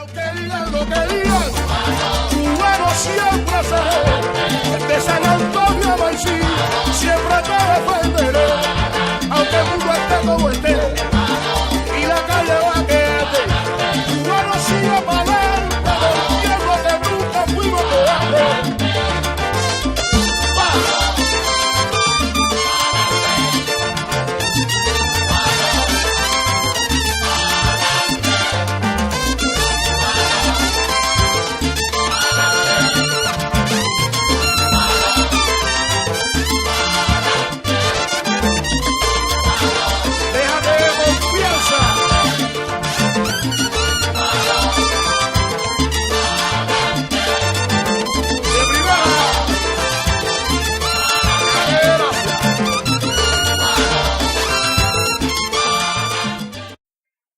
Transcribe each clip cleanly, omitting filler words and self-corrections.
Aunque digan lo que digan, cubano siempre seré. De San Antonio Maisí, siempre te defenderé. Aunque el mundo esté como esté, y la calle va a quedarte. Cubano sigue para adelante, defiendo que nunca fuimos cobardes.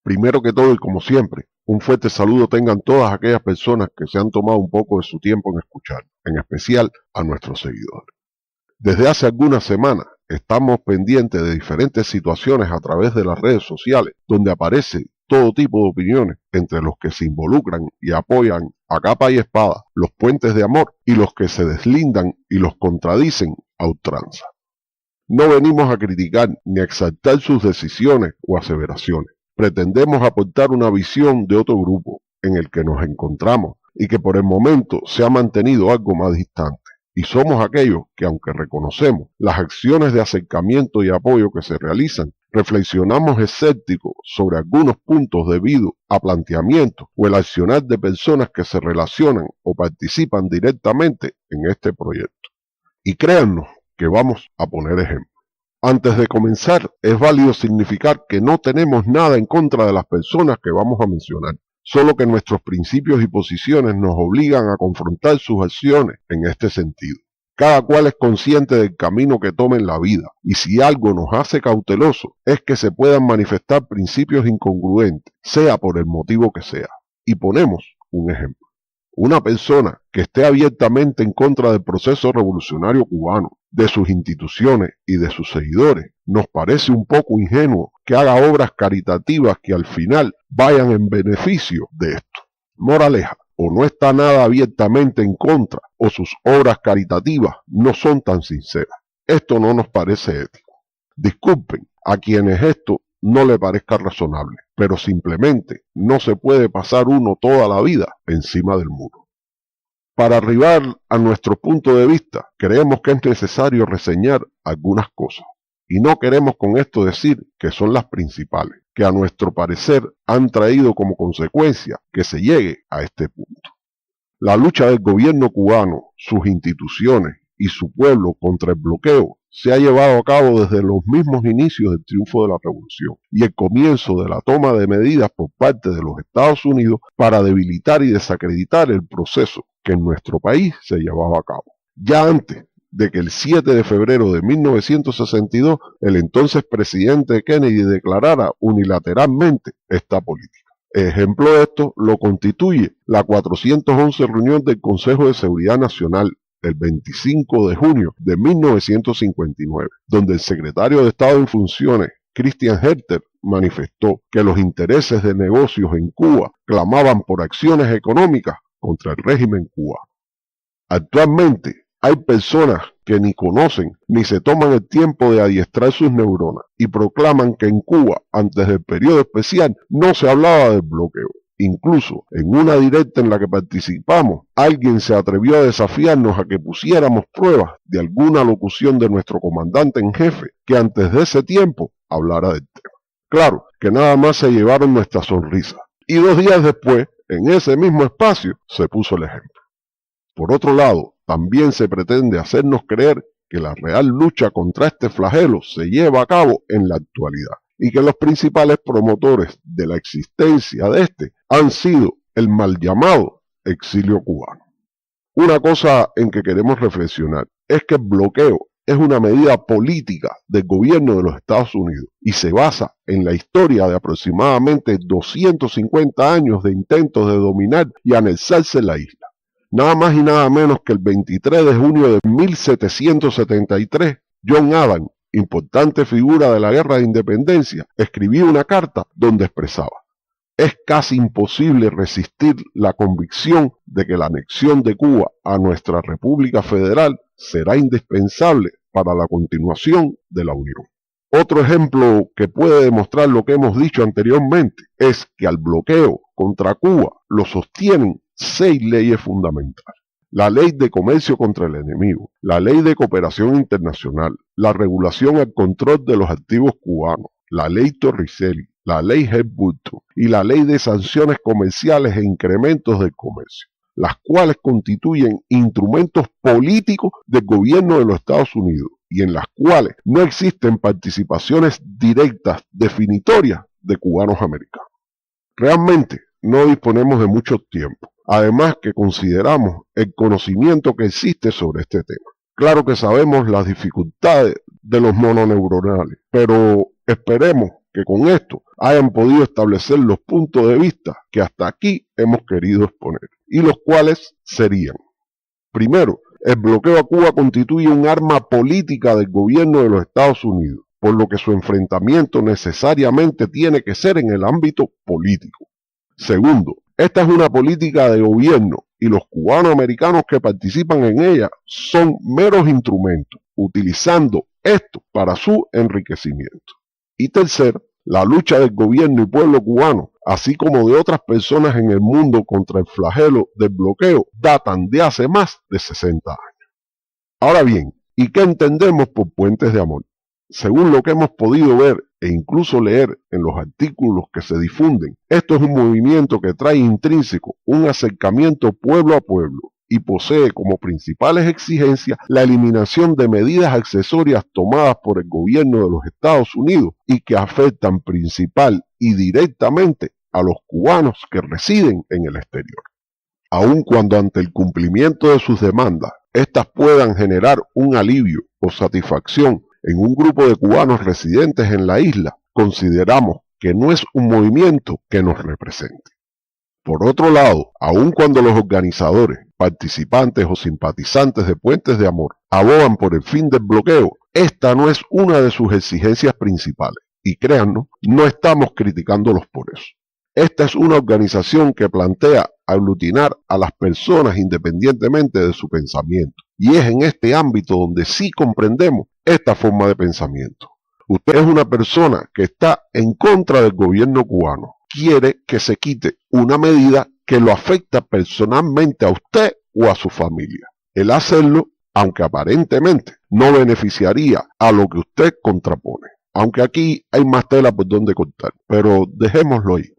Primero que todo y como siempre, un fuerte saludo tengan todas aquellas personas que se han tomado un poco de su tiempo en escuchar, en especial a nuestros seguidores. Desde hace algunas semanas estamos pendientes de diferentes situaciones a través de las redes sociales, donde aparece todo tipo de opiniones entre los que se involucran y apoyan a capa y espada los puentes de amor y los que se deslindan y los contradicen a ultranza. No venimos a criticar ni a exaltar sus decisiones o aseveraciones. Pretendemos aportar una visión de otro grupo en el que nos encontramos y que por el momento se ha mantenido algo más distante. Y somos aquellos que, aunque reconocemos las acciones de acercamiento y apoyo que se realizan, reflexionamos escépticos sobre algunos puntos debido a planteamientos o el accionar de personas que se relacionan o participan directamente en este proyecto. Y créannos que vamos a poner ejemplo. Antes de comenzar, es válido significar que no tenemos nada en contra de las personas que vamos a mencionar, solo que nuestros principios y posiciones nos obligan a confrontar sus acciones en este sentido. Cada cual es consciente del camino que toma en la vida, y si algo nos hace cauteloso, es que se puedan manifestar principios incongruentes, sea por el motivo que sea. Y ponemos un ejemplo. Una persona que esté abiertamente en contra del proceso revolucionario cubano, de sus instituciones y de sus seguidores, nos parece un poco ingenuo que haga obras caritativas que al final vayan en beneficio de esto. Moraleja, o no está nada abiertamente en contra, o sus obras caritativas no son tan sinceras. Esto no nos parece ético. Disculpen a quienes esto no le parezca razonable, pero simplemente no se puede pasar uno toda la vida encima del muro. Para arribar a nuestro punto de vista, creemos que es necesario reseñar algunas cosas, y no queremos con esto decir que son las principales, que a nuestro parecer han traído como consecuencia que se llegue a este punto. La lucha del gobierno cubano, sus instituciones y su pueblo contra el bloqueo se ha llevado a cabo desde los mismos inicios del triunfo de la revolución y el comienzo de la toma de medidas por parte de los Estados Unidos para debilitar y desacreditar el proceso que en nuestro país se llevaba a cabo. Ya antes de que el 7 de febrero de 1962 el entonces presidente Kennedy declarara unilateralmente esta política. Ejemplo de esto lo constituye la 411 reunión del Consejo de Seguridad Nacional el 25 de junio de 1959, donde el secretario de Estado en funciones, Christian Herter, manifestó que los intereses de negocios en Cuba clamaban por acciones económicas contra el régimen cubano. Actualmente hay personas que ni conocen ni se toman el tiempo de adiestrar sus neuronas y proclaman que en Cuba, antes del periodo especial, no se hablaba del bloqueo. Incluso en una directa en la que participamos, alguien se atrevió a desafiarnos a que pusiéramos pruebas de alguna locución de nuestro comandante en jefe que antes de ese tiempo hablara del tema. Claro que nada más se llevaron nuestra sonrisa. Y 2 días después, en ese mismo espacio, se puso el ejemplo. Por otro lado, también se pretende hacernos creer que la real lucha contra este flagelo se lleva a cabo en la actualidad y que los principales promotores de la existencia de este han sido el mal llamado exilio cubano. Una cosa en que queremos reflexionar es que el bloqueo es una medida política del gobierno de los Estados Unidos y se basa en la historia de aproximadamente 250 años de intentos de dominar y anexarse la isla. Nada más y nada menos que el 23 de junio de 1773, John Adams, importante figura de la guerra de independencia, escribió una carta donde expresaba: es casi imposible resistir la convicción de que la anexión de Cuba a nuestra República Federal será indispensable para la continuación de la Unión. Otro ejemplo que puede demostrar lo que hemos dicho anteriormente es que al bloqueo contra Cuba lo sostienen 6 leyes fundamentales. La Ley de Comercio contra el Enemigo, la Ley de Cooperación Internacional, la regulación al control de los activos cubanos, la Ley Torricelli, la Ley Helmut y la Ley de Sanciones Comerciales e Incrementos del Comercio, las cuales constituyen instrumentos políticos del gobierno de los Estados Unidos y en las cuales no existen participaciones directas definitorias de cubanos americanos. Realmente no disponemos de mucho tiempo, además que consideramos el conocimiento que existe sobre este tema. Claro que sabemos las dificultades de los mononeuronales, pero esperemos que con esto hayan podido establecer los puntos de vista que hasta aquí hemos querido exponer, y los cuales serían: primero, el bloqueo a Cuba constituye un arma política del gobierno de los Estados Unidos, por lo que su enfrentamiento necesariamente tiene que ser en el ámbito político. Segundo, esta es una política de gobierno y los cubanos americanos que participan en ella son meros instrumentos, utilizando esto para su enriquecimiento. Y tercero, la lucha del gobierno y pueblo cubano, así como de otras personas en el mundo contra el flagelo del bloqueo, datan de hace más de 60 años. Ahora bien, ¿y qué entendemos por puentes de amor? Según lo que hemos podido ver e incluso leer en los artículos que se difunden, esto es un movimiento que trae intrínseco un acercamiento pueblo a pueblo y posee como principales exigencias la eliminación de medidas accesorias tomadas por el gobierno de los Estados Unidos y que afectan principal y directamente a los cubanos que residen en el exterior. Aun cuando ante el cumplimiento de sus demandas, éstas puedan generar un alivio o satisfacción en un grupo de cubanos residentes en la isla, consideramos que no es un movimiento que nos represente. Por otro lado, aun cuando los organizadores, participantes o simpatizantes de Puentes de Amor abogan por el fin del bloqueo, esta no es una de sus exigencias principales, y créannos, no estamos criticándolos por eso. Esta es una organización que plantea aglutinar a las personas independientemente de su pensamiento, y es en este ámbito donde sí comprendemos esta forma de pensamiento. Usted es una persona que está en contra del gobierno cubano, quiere que se quite una medida que lo afecta personalmente a usted o a su familia. El hacerlo, aunque aparentemente no beneficiaría a lo que usted contrapone, aunque aquí hay más tela por donde cortar, pero dejémoslo ahí.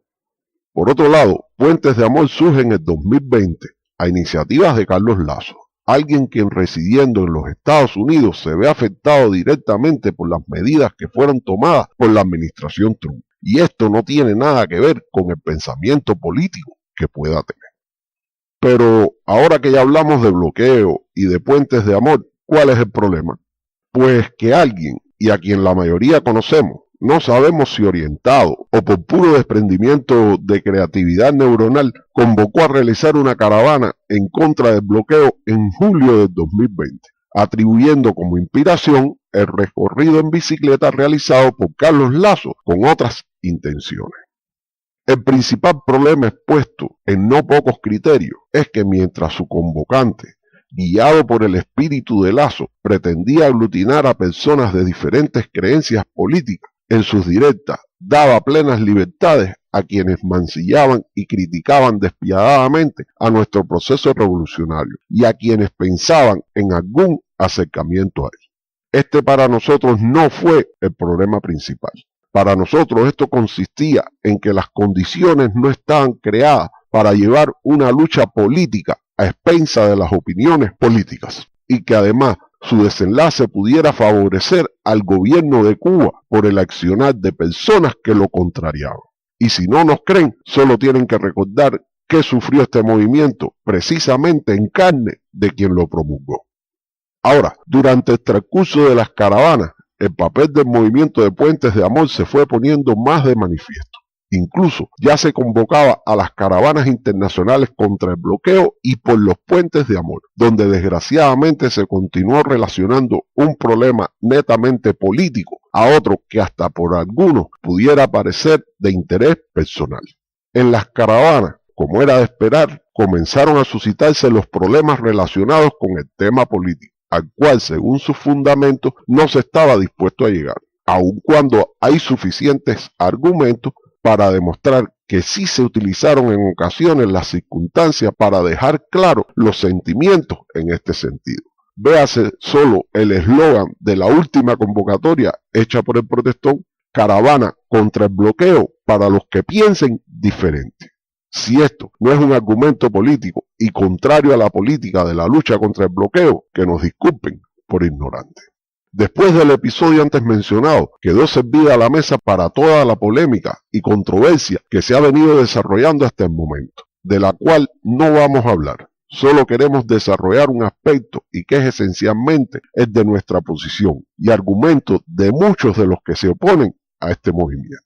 Por otro lado, Puentes de Amor surge en el 2020 a iniciativas de Carlos Lazo, alguien quien residiendo en los Estados Unidos se ve afectado directamente por las medidas que fueron tomadas por la administración Trump. Y esto no tiene nada que ver con el pensamiento político que pueda tener. Pero ahora que ya hablamos de bloqueo y de Puentes de Amor, ¿cuál es el problema? Pues que alguien, y a quien la mayoría conocemos, no sabemos si orientado o por puro desprendimiento de creatividad neuronal, convocó a realizar una caravana en contra del bloqueo en julio del 2020, atribuyendo como inspiración el recorrido en bicicleta realizado por Carlos Lazo con otras intenciones. El principal problema expuesto en no pocos criterios es que mientras su convocante, guiado por el espíritu de Lazo, pretendía aglutinar a personas de diferentes creencias políticas, en sus directas daba plenas libertades a quienes mancillaban y criticaban despiadadamente a nuestro proceso revolucionario y a quienes pensaban en algún acercamiento a él. Este para nosotros no fue el problema principal. Para nosotros esto consistía en que las condiciones no estaban creadas para llevar una lucha política a expensas de las opiniones políticas y que además su desenlace pudiera favorecer al gobierno de Cuba por el accionar de personas que lo contrariaban. Y si no nos creen, solo tienen que recordar que sufrió este movimiento precisamente en carne de quien lo promulgó. Ahora, durante el transcurso de las caravanas, el papel del movimiento de Puentes de Amor se fue poniendo más de manifiesto. Incluso ya se convocaba a las caravanas internacionales contra el bloqueo y por los Puentes de Amor, donde desgraciadamente se continuó relacionando un problema netamente político a otro que hasta por algunos pudiera parecer de interés personal. En las caravanas, como era de esperar, comenzaron a suscitarse los problemas relacionados con el tema político, al cual, según sus fundamentos, no se estaba dispuesto a llegar, aun cuando hay suficientes argumentos para demostrar que sí se utilizaron en ocasiones las circunstancias para dejar claro los sentimientos en este sentido. Véase solo el eslogan de la última convocatoria hecha por el protestón: caravana contra el bloqueo para los que piensen diferente. Si esto no es un argumento político y contrario a la política de la lucha contra el bloqueo, que nos disculpen por ignorantes. Después del episodio antes mencionado, quedó servida la mesa para toda la polémica y controversia que se ha venido desarrollando hasta el momento, de la cual no vamos a hablar. Solo queremos desarrollar un aspecto y que es esencialmente el de nuestra posición y argumentos de muchos de los que se oponen a este movimiento.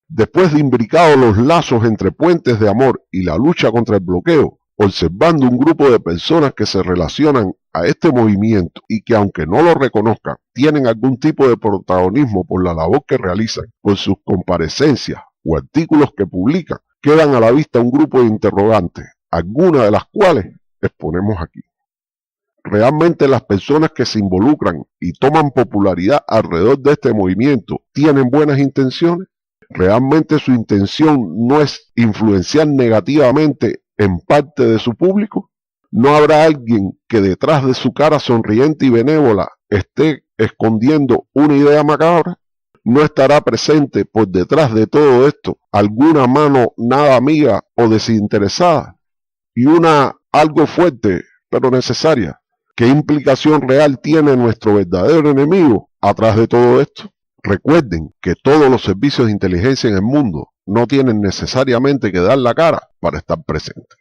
Después de imbricados los lazos entre puentes de amor y la lucha contra el bloqueo, observando un grupo de personas que se relacionan a este movimiento y que, aunque no lo reconozcan, tienen algún tipo de protagonismo por la labor que realizan, por sus comparecencias o artículos que publican, quedan a la vista un grupo de interrogantes, algunas de las cuales exponemos aquí. ¿Realmente las personas que se involucran y toman popularidad alrededor de este movimiento tienen buenas intenciones? ¿Realmente su intención no es influenciar negativamente en parte de su público? ¿No habrá alguien que detrás de su cara sonriente y benévola esté escondiendo una idea macabra? ¿No estará presente por detrás de todo esto alguna mano nada amiga o desinteresada? Y una algo fuerte, pero necesaria. ¿Qué implicación real tiene nuestro verdadero enemigo atrás de todo esto? Recuerden que todos los servicios de inteligencia en el mundo no tienen necesariamente que dar la cara para estar presentes.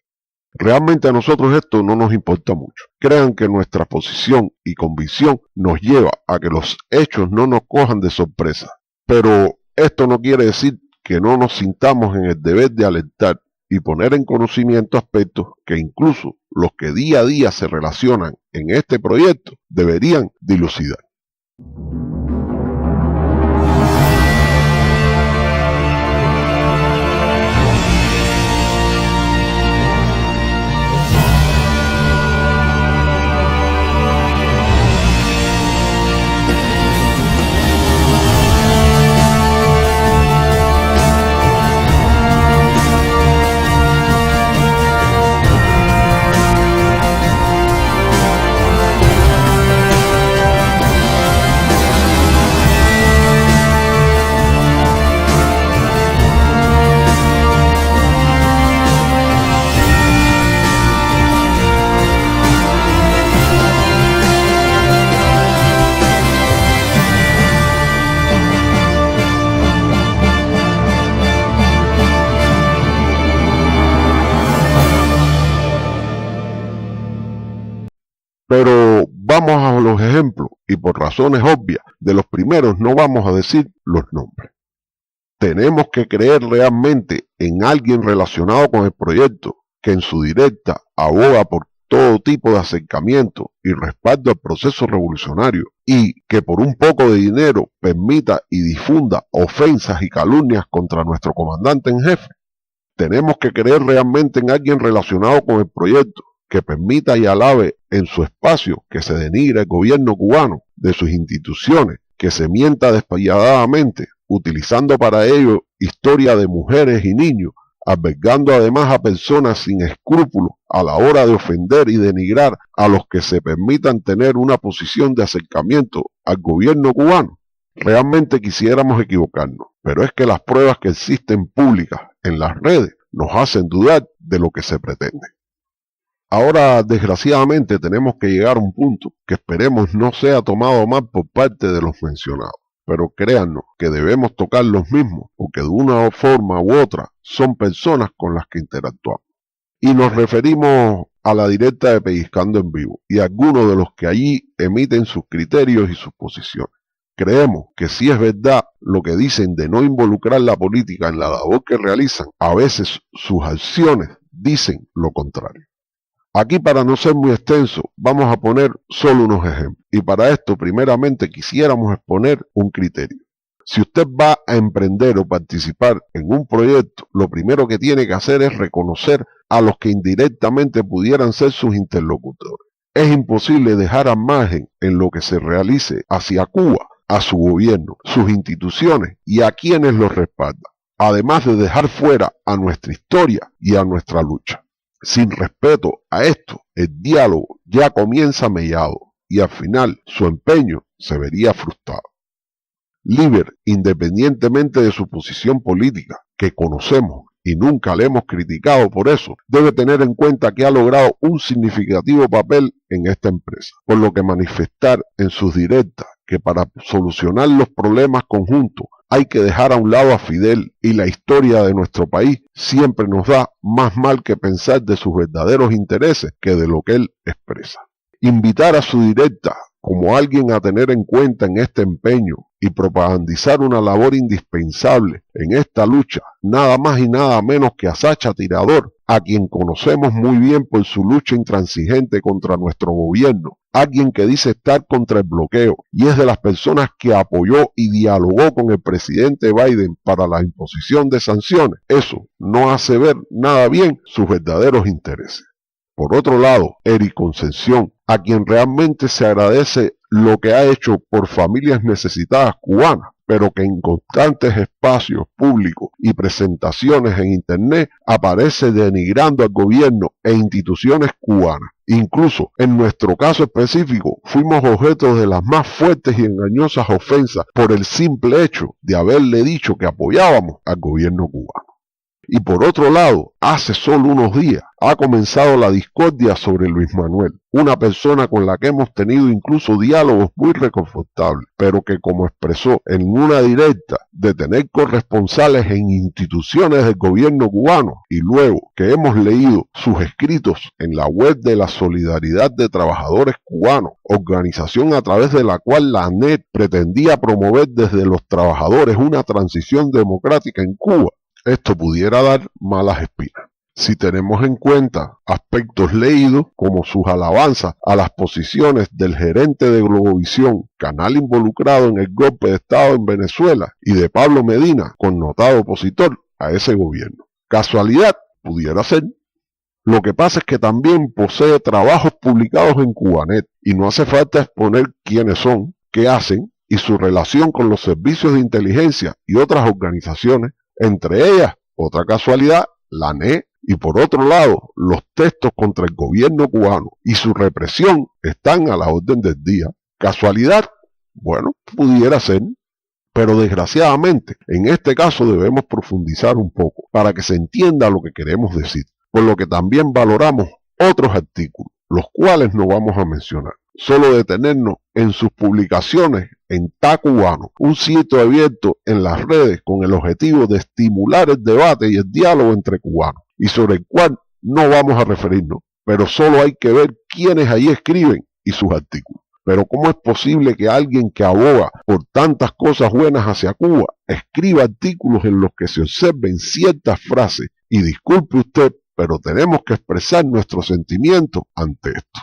Realmente a nosotros esto no nos importa mucho. Crean que nuestra posición y convicción nos lleva a que los hechos no nos cojan de sorpresa. Pero esto no quiere decir que no nos sintamos en el deber de alertar y poner en conocimiento aspectos que incluso los que día a día se relacionan en este proyecto deberían dilucidar. Pero vamos a los ejemplos y por razones obvias de los primeros no vamos a decir los nombres. Tenemos que creer realmente en alguien relacionado con el proyecto que en su directa aboga por todo tipo de acercamiento y respaldo al proceso revolucionario y que por un poco de dinero permita y difunda ofensas y calumnias contra nuestro comandante en jefe. Tenemos que creer realmente en alguien relacionado con el proyecto que permita y alabe en su espacio que se denigre el gobierno cubano de sus instituciones, que se mienta despiadadamente, utilizando para ello historia de mujeres y niños, albergando además a personas sin escrúpulos a la hora de ofender y denigrar a los que se permitan tener una posición de acercamiento al gobierno cubano. Realmente quisiéramos equivocarnos, pero es que las pruebas que existen públicas en las redes nos hacen dudar de lo que se pretende. Ahora, desgraciadamente, tenemos que llegar a un punto que esperemos no sea tomado mal por parte de los mencionados. Pero créannos que debemos tocar los mismos, porque de una forma u otra son personas con las que interactuamos. Y nos referimos a la directa de Pellizcando en Vivo y a algunos de los que allí emiten sus criterios y sus posiciones. Creemos que si es verdad lo que dicen de no involucrar la política en la labor que realizan, a veces sus acciones dicen lo contrario. Aquí, para no ser muy extenso, vamos a poner solo unos ejemplos. Y para esto, primeramente, quisiéramos exponer un criterio. Si usted va a emprender o participar en un proyecto, lo primero que tiene que hacer es reconocer a los que indirectamente pudieran ser sus interlocutores. Es imposible dejar al margen en lo que se realice hacia Cuba a su gobierno, sus instituciones y a quienes los respaldan, además de dejar fuera a nuestra historia y a nuestra lucha. Sin respeto a esto, el diálogo ya comienza mellado y al final su empeño se vería frustrado. Líber, independientemente de su posición política, que conocemos y nunca le hemos criticado por eso, debe tener en cuenta que ha logrado un significativo papel en esta empresa, por lo que manifestar en sus directas que para solucionar los problemas conjuntos hay que dejar a un lado a Fidel y la historia de nuestro país siempre nos da más mal que pensar de sus verdaderos intereses que de lo que él expresa. Invitar a su directa como alguien a tener en cuenta en este empeño y propagandizar una labor indispensable en esta lucha, nada más y nada menos que a Sacha Tirador, a quien conocemos muy bien por su lucha intransigente contra nuestro gobierno, alguien que dice estar contra el bloqueo y es de las personas que apoyó y dialogó con el presidente Biden para la imposición de sanciones. Eso no hace ver nada bien sus verdaderos intereses. Por otro lado, Eric Concepción, a quien realmente se agradece lo que ha hecho por familias necesitadas cubanas, pero que en constantes espacios públicos y presentaciones en Internet aparece denigrando al gobierno e instituciones cubanas. Incluso en nuestro caso específico fuimos objeto de las más fuertes y engañosas ofensas por el simple hecho de haberle dicho que apoyábamos al gobierno cubano. Y por otro lado, hace solo unos días ha comenzado la discordia sobre Luis Manuel, una persona con la que hemos tenido incluso diálogos muy reconfortables, pero que como expresó en una directa de tener corresponsales en instituciones del gobierno cubano y luego que hemos leído sus escritos en la web de la Solidaridad de Trabajadores Cubanos, organización a través de la cual la ANED pretendía promover desde los trabajadores una transición democrática en Cuba, esto pudiera dar malas espinas. Si tenemos en cuenta aspectos leídos como sus alabanzas a las posiciones del gerente de Globovisión, canal involucrado en el golpe de Estado en Venezuela, y de Pablo Medina, connotado opositor a ese gobierno. Casualidad pudiera ser. Lo que pasa es que también posee trabajos publicados en Cubanet y no hace falta exponer quiénes son, qué hacen y su relación con los servicios de inteligencia y otras organizaciones, entre ellas, otra casualidad, la ANED, y por otro lado, los textos contra el gobierno cubano y su represión están a la orden del día. ¿Casualidad? Bueno, pudiera ser, pero desgraciadamente, en este caso debemos profundizar un poco para que se entienda lo que queremos decir, por lo que también valoramos otros artículos, los cuales no vamos a mencionar. Solo detenernos en sus publicaciones en Ta Cubano, un sitio abierto en las redes con el objetivo de estimular el debate y el diálogo entre cubanos, y sobre el cual no vamos a referirnos, pero solo hay que ver quiénes ahí escriben y sus artículos. Pero ¿cómo es posible que alguien que aboga por tantas cosas buenas hacia Cuba escriba artículos en los que se observen ciertas frases? Y disculpe usted, pero tenemos que expresar nuestros sentimientos ante esto.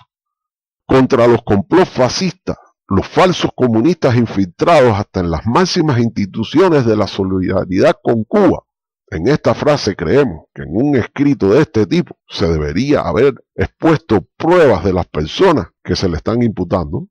Contra los complots fascistas, los falsos comunistas infiltrados hasta en las máximas instituciones de la solidaridad con Cuba. En esta frase creemos que en un escrito de este tipo se debería haber expuesto pruebas de las personas que se le están imputando.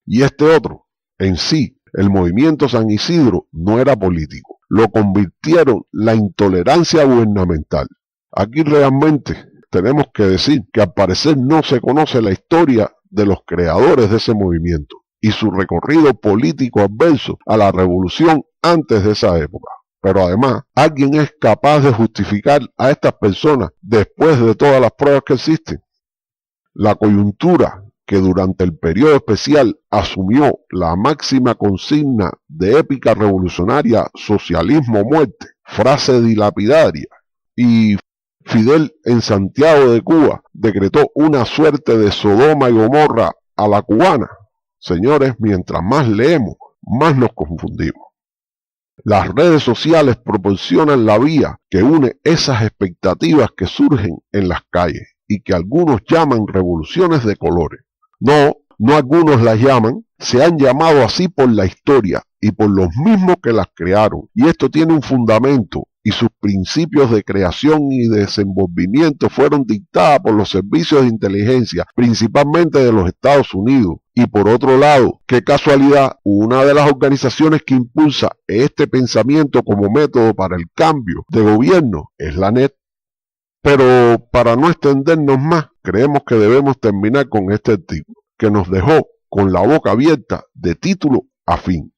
Y este otro, en sí, el movimiento San Isidro no era político. Lo convirtieron la intolerancia gubernamental. Aquí realmente tenemos que decir que al parecer no se conoce la historia de los creadores de ese movimiento y su recorrido político adverso a la revolución antes de esa época. Pero además, ¿alguien es capaz de justificar a estas personas después de todas las pruebas que existen? La coyuntura que durante el periodo especial asumió la máxima consigna de épica revolucionaria socialismo muerte, frase dilapidaria, y Fidel en Santiago de Cuba decretó una suerte de Sodoma y Gomorra a la cubana. Señores, mientras más leemos, más nos confundimos. Las redes sociales proporcionan la vía que une esas expectativas que surgen en las calles y que algunos llaman revoluciones de colores. No algunos las llaman, se han llamado así por la historia y por los mismos que las crearon. Y esto tiene un fundamento, y sus principios de creación y desenvolvimiento fueron dictados por los servicios de inteligencia, principalmente de los Estados Unidos. Y por otro lado, qué casualidad, una de las organizaciones que impulsa este pensamiento como método para el cambio de gobierno es la NET. Pero para no extendernos más, creemos que debemos terminar con este artículo, que nos dejó con la boca abierta de título a fin,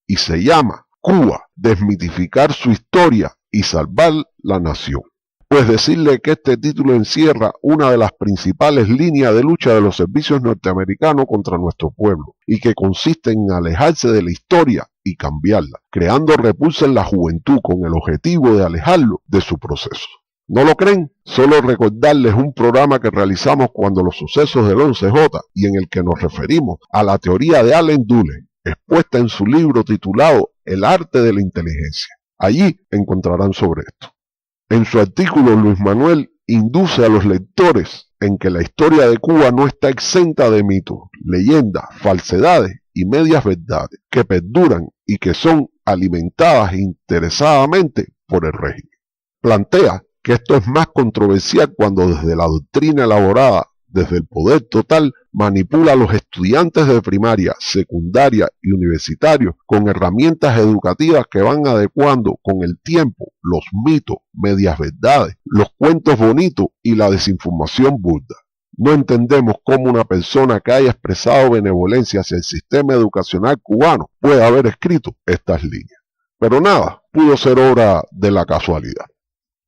y se llama Cuba, desmitificar su historia y salvar la nación. Pues decirle que este título encierra una de las principales líneas de lucha de los servicios norteamericanos contra nuestro pueblo, y que consiste en alejarse de la historia y cambiarla, creando repulsa en la juventud con el objetivo de alejarlo de su proceso. ¿No lo creen? Solo recordarles un programa que realizamos cuando los sucesos del 11J y en el que nos referimos a la teoría de Allen Dulles, expuesta en su libro titulado El arte de la inteligencia. Allí encontrarán sobre esto. En su artículo, Luis Manuel induce a los lectores en que la historia de Cuba no está exenta de mitos, leyendas, falsedades y medias verdades que perduran y que son alimentadas interesadamente por el régimen. Plantea que esto es más controversial cuando desde la doctrina elaborada desde el poder total manipula a los estudiantes de primaria, secundaria y universitarios con herramientas educativas que van adecuando con el tiempo los mitos, medias verdades, los cuentos bonitos y la desinformación burda. No entendemos cómo una persona que haya expresado benevolencia hacia el sistema educacional cubano puede haber escrito estas líneas. Pero nada, pudo ser obra de la casualidad.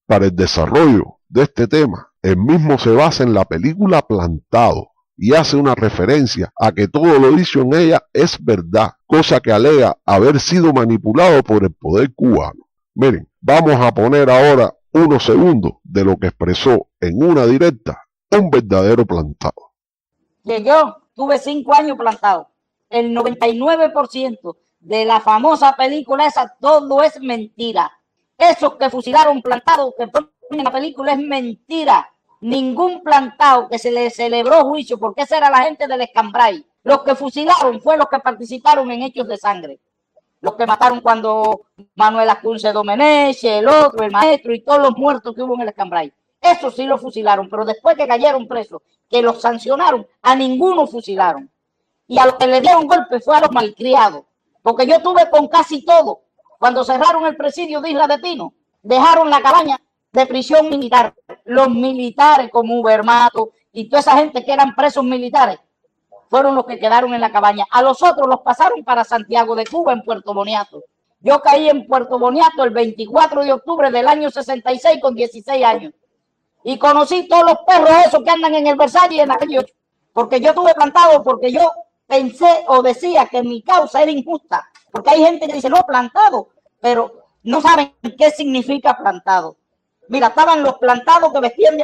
Para el desarrollo de este tema, el mismo se basa en la película Plantado y hace una referencia a que todo lo dicho en ella es verdad, cosa que alega haber sido manipulado por el poder cubano. Miren, vamos a poner ahora unos segundos de lo que expresó en una directa un verdadero Plantado. Que yo tuve 5 años plantado. El 99% de la famosa película esa, todo es mentira. Esos que fusilaron Plantado, que ponen en la película, es mentira. Ningún Plantado que se le celebró juicio, porque esa era la gente del Escambray. Los que fusilaron fue los que participaron en hechos de sangre. Los que mataron cuando Manuel Ascunce Domenech, el otro, el maestro y todos los muertos que hubo en el Escambray. Eso sí los fusilaron, pero después que cayeron presos, que los sancionaron, a ninguno fusilaron. Y a los que le dieron golpe fue a los malcriados. Porque yo tuve con casi todo. Cuando cerraron el presidio de Isla de Pino, dejaron la cabaña de prisión militar. Los militares como Ubermato y toda esa gente que eran presos militares fueron los que quedaron en la cabaña. A los otros los pasaron para Santiago de Cuba, en Puerto Boniato. Yo caí en Puerto Boniato el 24 de octubre del año 66 con 16 años. Y conocí todos los perros esos que andan en el Versalles y en la calle 8. Porque yo tuve Plantado, porque yo pensé o decía que mi causa era injusta. Porque hay gente que dice, no, Plantado, pero no saben qué significa Plantado. Mira, estaban los plantados que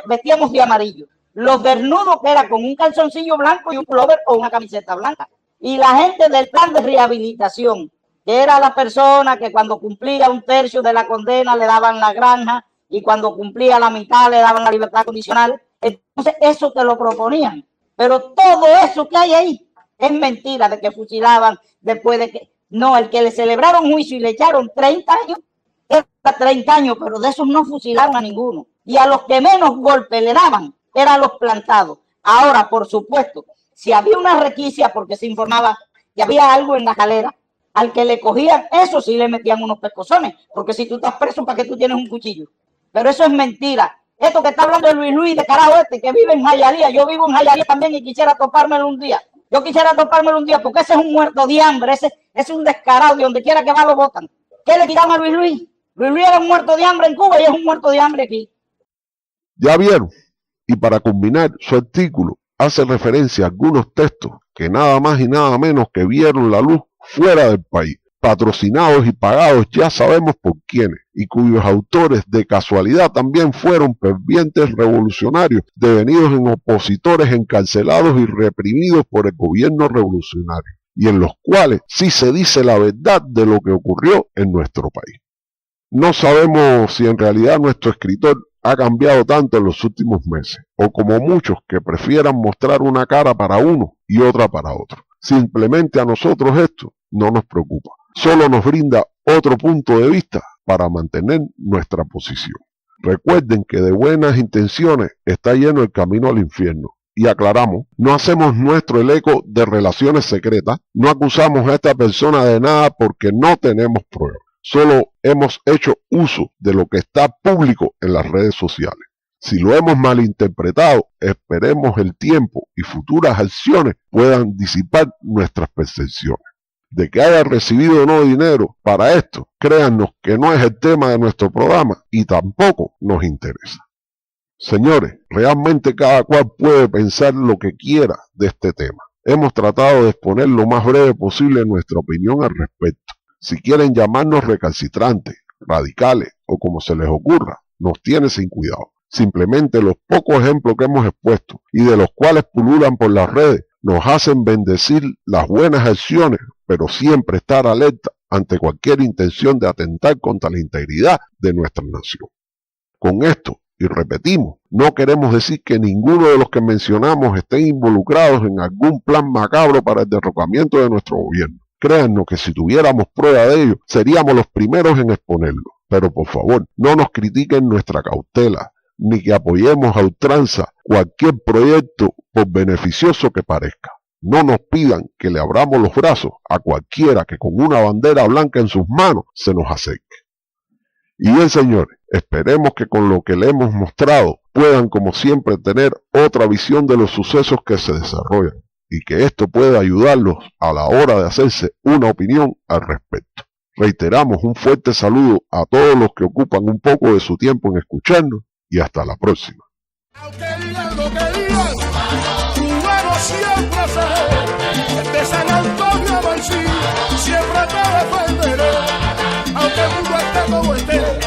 vestíamos de amarillo. Los desnudos que era con un calzoncillo blanco y un pullover o una camiseta blanca. Y la gente del plan de rehabilitación, que era la persona que cuando cumplía 1/3 de la condena le daban la granja y cuando cumplía la mitad le daban la libertad condicional. Entonces eso te lo proponían. Pero todo eso que hay ahí es mentira, de que fusilaban después de que... No, el que le celebraron juicio y le echaron 30 años, era 30 años, pero de esos no fusilaron a ninguno. Y a los que menos golpes le daban, eran los Plantados. Ahora, por supuesto, si había una requisia porque se informaba que había algo en la calera, al que le cogían, eso sí le metían unos pescozones, porque si tú estás preso, ¿para qué tú tienes un cuchillo? Pero eso es mentira. Esto que está hablando de Luis, de carajo que vive en Jayalía, yo vivo en Jayalía también y quisiera topármelo un día. Yo quisiera topármelo un día porque ese es un muerto de hambre, ese es un descarado, de donde quiera que va lo botan. ¿Qué le quitaron a Luis? Luis era un muerto de hambre en Cuba y es un muerto de hambre aquí. Ya vieron, y para culminar su artículo, hace referencia a algunos textos que nada más y nada menos que vieron la luz fuera del país, patrocinados y pagados ya sabemos por quiénes, y cuyos autores de casualidad también fueron fervientes revolucionarios, devenidos en opositores encarcelados y reprimidos por el gobierno revolucionario, y en los cuales sí se dice la verdad de lo que ocurrió en nuestro país. No sabemos si en realidad nuestro escritor ha cambiado tanto en los últimos meses, o como muchos que prefieran mostrar una cara para uno y otra para otro. Simplemente a nosotros esto no nos preocupa. solo nos brinda otro punto de vista para mantener nuestra posición. Recuerden que de buenas intenciones está lleno el camino al infierno. Y aclaramos, no hacemos nuestro el eco de relaciones secretas, no acusamos a esta persona de nada porque no tenemos pruebas. Solo hemos hecho uso de lo que está público en las redes sociales. Si lo hemos malinterpretado, esperemos el tiempo y futuras acciones puedan disipar nuestras percepciones. De que haya recibido o no dinero para esto, créannos que no es el tema de nuestro programa y tampoco nos interesa. Señores, realmente cada cual puede pensar lo que quiera de este tema. Hemos tratado de exponer lo más breve posible nuestra opinión al respecto. Si quieren llamarnos recalcitrantes, radicales o como se les ocurra, nos tiene sin cuidado. Simplemente los pocos ejemplos que hemos expuesto y de los cuales pululan por las redes nos hacen bendecir las buenas acciones, pero siempre estar alerta ante cualquier intención de atentar contra la integridad de nuestra nación. Con esto, y repetimos, no queremos decir que ninguno de los que mencionamos estén involucrados en algún plan macabro para el derrocamiento de nuestro gobierno. Créannos que si tuviéramos prueba de ello, seríamos los primeros en exponerlo. Pero por favor, no nos critiquen nuestra cautela, ni que apoyemos a ultranza cualquier proyecto por beneficioso que parezca. No nos pidan que le abramos los brazos a cualquiera que con una bandera blanca en sus manos se nos acerque. Y bien, señores, esperemos que con lo que le hemos mostrado puedan, como siempre, tener otra visión de los sucesos que se desarrollan y que esto pueda ayudarlos a la hora de hacerse una opinión al respecto. Reiteramos un fuerte saludo a todos los que ocupan un poco de su tiempo en escucharnos y hasta la próxima. Aunque digan lo que digan, cubano siempre seré, de San Antonio a Mansilla, siempre te defenderé, aunque el mundo esté como esté.